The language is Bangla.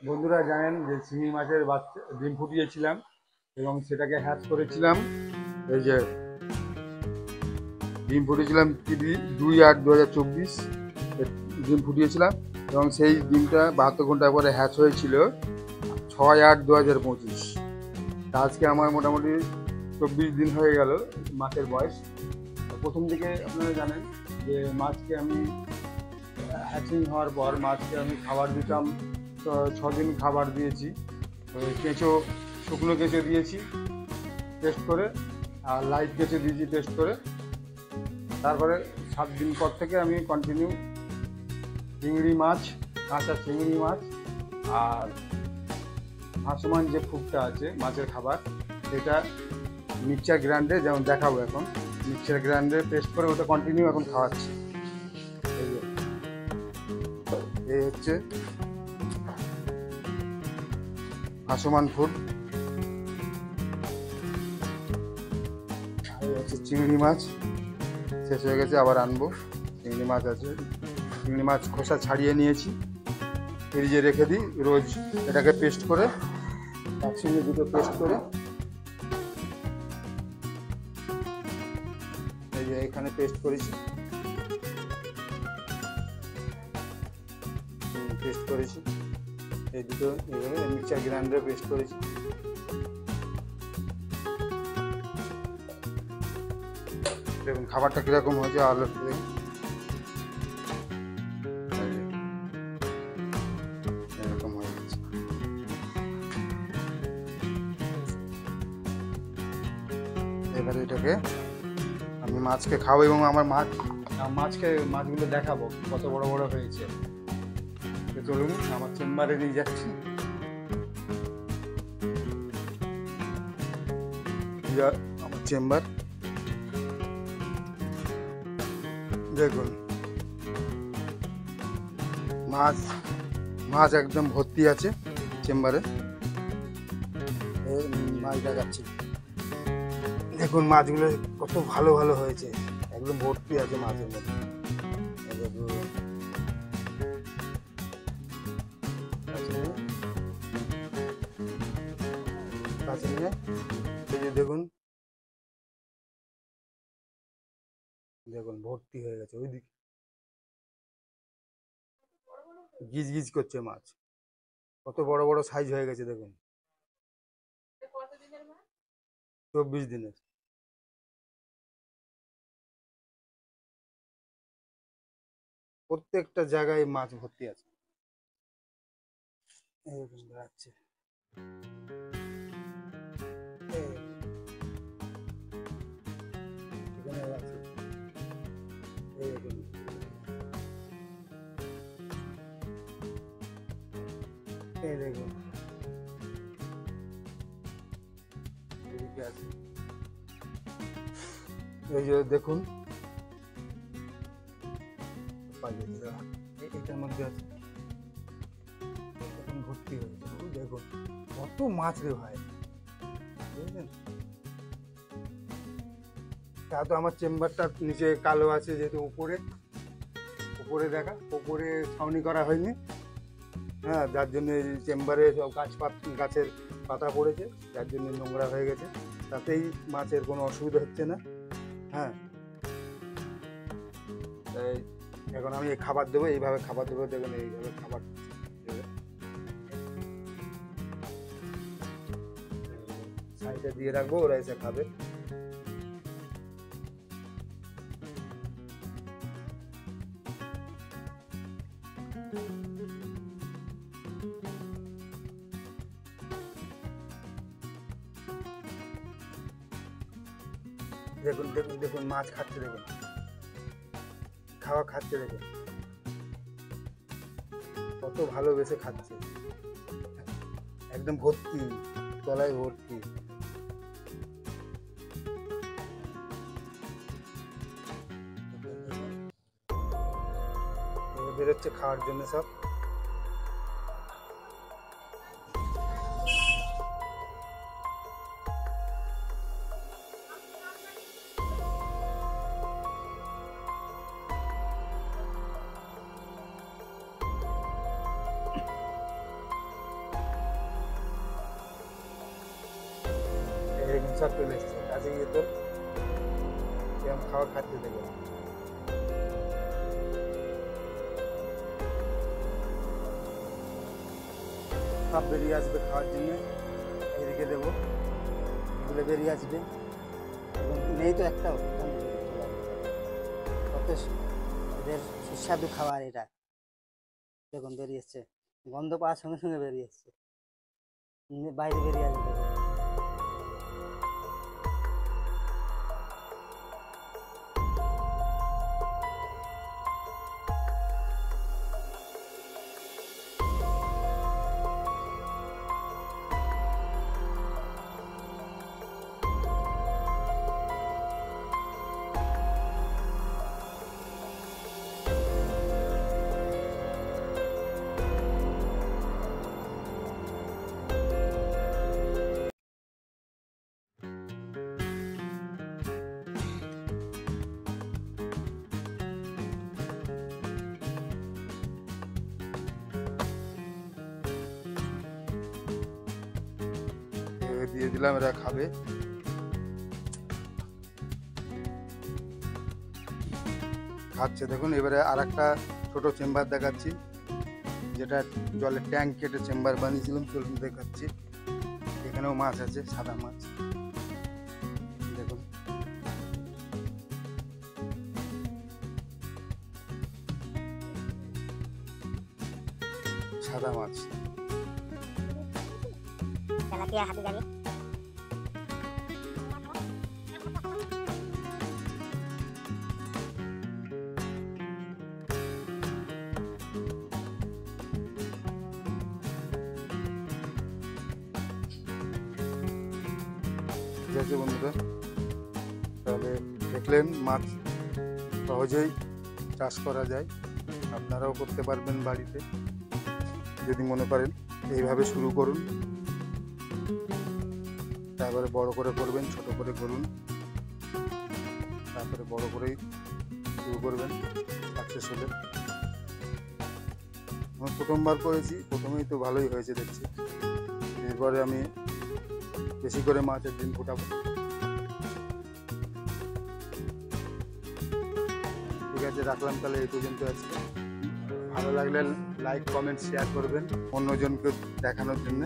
বন্ধুরা জানেন যে চিংড়ি মাছের বাচ্চা ডিম ফুটিয়েছিলাম এবং সেটাকে হ্যাচ করেছিলাম। এই যে ডিম ফুটিয়েছিলাম 2/8/2024 ডিম ফুটিয়েছিলাম এবং সেই ডিমটা 72 ঘন্টা পরে হ্যাচ হয়েছিল 6/8/2025। আজকে আমার মোটামুটি 24 দিন হয়ে গেল মাছের বয়স। প্রথম দিকে আপনারা জানেন যে মাছকে আমি হ্যাচিং হওয়ার পর মাছকে আমি খাবার দিতাম, 6 দিন খাবার দিয়েছি। কেঁচো, শুকনো কেঁচো দিয়েছি টেস্ট করে, আর লাইট কেঁচো দিয়েছি টেস্ট করে। তারপরে 7 দিন পর থেকে আমি কন্টিনিউ চিংড়ি মাছ, কাঁচা চিংড়ি মাছ আর ভাসমান যে ফুডটা আছে মাছের খাবার, সেটা মিক্সচার গ্রাইন্ডে যেমন দেখাবো এখন, মিক্সচার গ্রাইন্ডে টেস্ট করে ওটা কন্টিনিউ এখন খাওয়াচ্ছি। এই হচ্ছে ভাসমান ফুড। এই হচ্ছে চিংড়ি মাছ, শেষ হয়ে গেছে, আবার আনবো। চিংড়ি মাছ আছে, চিংড়ি মাছ খোসা ছাড়িয়ে নিয়েছি, ফ্রিজে রেখে দিই রোজ। এটাকে পেস্ট করে, একসঙ্গে দুটো পেস্ট করে এই যে এখানে পেস্ট করেছি, এই দুটো এইভাবে মিক্সচার গ্রাইন্ডারে পেস্ট করেছি। দেখুন খাবারটা কিরকম হয়েছে, আলু এরকম হয়ে গেছে। এবারে এটাকে আমি মাছকে খাবো এবং আমার মাছগুলো দেখাবো কত বড় বড় হয়েছে। চলুন আমার চেম্বারে নিয়ে যাচ্ছি। আমার চেম্বার দেখুন, মাছ একদম ভর্তি আছে চেম্বারে। মাছ দেখাচ্ছি, দেখুন মাছগুলো কত ভালো ভালো হয়েছে, একদম ভর্তি আছে মাছের মধ্যে। এই যে দেখুন, ভর্তি হয়ে গেছে, ওইদিকে গিজ গিজ করছে মাছ, কত বড় বড় সাইজ হয়ে গেছে দেখুন। 24 দিনের। প্রত্যেকটা জায়গায় মাছ ভর্তি আছে। আছে দেখুন, এই যে দেখুন এটার মধ্যে আছে, ভর্তি হয়েছে। দেখুন কত মাছ রে ভাই, বুঝলেন? তা তো আমার চেম্বারটা নিচে কালো আছে, যেহেতু উপরে দেখা, উপরে ছাউনি করা হয়নি, হ্যাঁ, যার জন্য চেম্বারে সব গাছের পাতা পড়েছে, যার জন্য নোংরা হয়ে গেছে। তাতেই মাছের কোনো অসুবিধা হচ্ছে না। হ্যাঁ, তাই এখন আমি খাবার দেবো, এইভাবে খাবার দেবো, দেখুন এইভাবে খাবার সাইডে দিয়ে রাখবো, ওরা এসে খাবে। দেখুন দেখুন দেখুন মাছ খাচ্ছে, দেখুন খাওয়া খাচ্ছে, দেখুন কত ভালোবেসে খাচ্ছে, একদম ভর্তি, তলায় ভর্তি। বেরোচ্ছে খাওয়ার জন্য সব। স্যার চলে এসছে, কাজে গিয়ে তোর কেমন খাওয়া খাদ্য দেবে। সব বেরিয়ে আসবে খাওয়ার জন্য, এদিকে দেবো, এগুলো বেরিয়ে আসবে। এবং নেই তো একটাও, কত এদের সুস্বাদু খাবার এটা। দেখুন বেরিয়ে এসছে, গন্ধ পাওয়ার সঙ্গে সঙ্গে বেরিয়ে এসছে, বাইরে বেরিয়ে আসবে। দিয়ে দিলাম, এরা খাবে। খাচ্ছে দেখুন। এবারে আর একটা ছোট চেম্বার দেখাচ্ছি, যেটা জলের ট্যাঙ্ক কেটে চেম্বার বানিয়েছিলাম, চলুন দেখাচ্ছি। এখানেও মাছ আছে, সাদা মাছ দেখুন। সাদা মাছ, তেলাপিয়া, হাবিজাবি। ঠিক আছে বন্ধুরা, তাহলে দেখলেন মাছ সহজেই চাষ করা যায়। আপনারাও করতে পারবেন বাড়িতে, যদি মনে করেন। এইভাবে শুরু করুন, তারপরে বড় করে করবেন, ছোট করে করুন, তারপরে বড় করেই শুরু করবেন, সাকসেস হলে। আমি প্রথমবার করেছি, প্রথমেই তো ভালোই হয়েছে দেখছি। এরপরে আমি বেশি করে মাছের ডিম ফোটাবো। ঠিক আছে, রাখলাম তাহলে এই পর্যন্ত আজকে। ভালো লাগলে লাইক, কমেন্ট, শেয়ার করবেন অন্যজনকে দেখানোর জন্য।